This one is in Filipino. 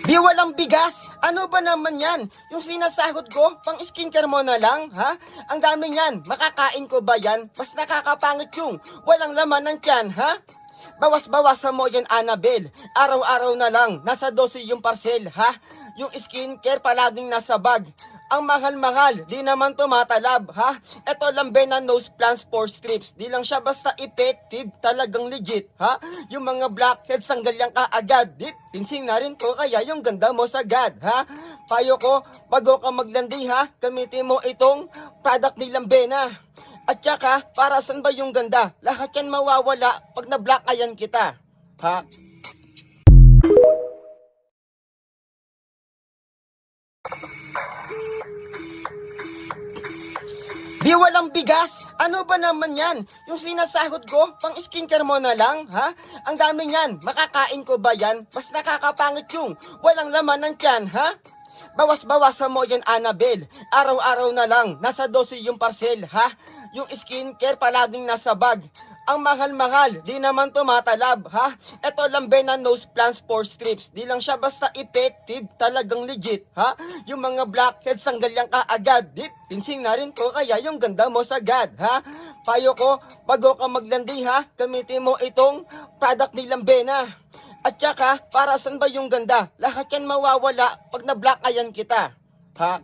Di walang bigas? Ano ba naman yan? Yung sinasahod ko, pang skincare mo na lang, ha? Ang dami yan, makakain ko ba yan? Mas nakakapangit yung walang laman ng tiyan, ha? Bawas-bawasan mo yan, Annabel. Araw-araw na lang, nasa 12 yung parcel, ha? Yung skincare palaging nasa bag. Ang mahal-mahal, di naman tumatalab, ha? Ito lang Bena Nose Plants for Strips. Di lang siya basta effective, talagang legit, ha? Yung mga blackheads tanggal yan kaagad. Di, tinsing na rin ko, kaya yung ganda mo sagad, ha? Payo ko, bago ka maglandi, ha? Gamitin mo itong product nilang Bena. At saka, para saan ba yung ganda? Lahat yan mawawala pag na-black ayan kita, ha? Di walang bigas? Ano ba naman yan? Yung sinasahod ko, pang skincare mo na lang, ha? Ang dami yan, makakain ko ba yan? Mas nakakapangit yung walang laman ng tiyan, ha? Bawas-bawasan mo yan, Annabel. Araw-araw na lang, nasa 12 yung parcel, ha? Yung skincare palaging nasa bag. Ang mahal-mahal, di naman tumatalab, ha? Ito lang Bena Nose Plants for Strips. Di lang siya basta effective, talagang legit, ha? Yung mga blackheads tanggal yan kaagad. Di, tinsing na rin ko, kaya yung ganda mo sagad, ha? Payo ko, bago ka maglandi, ha? Gamitin mo itong product nilang Bena. At saka, para saan ba yung ganda? Lahat yan mawawala pag na-black ayan kita, ha?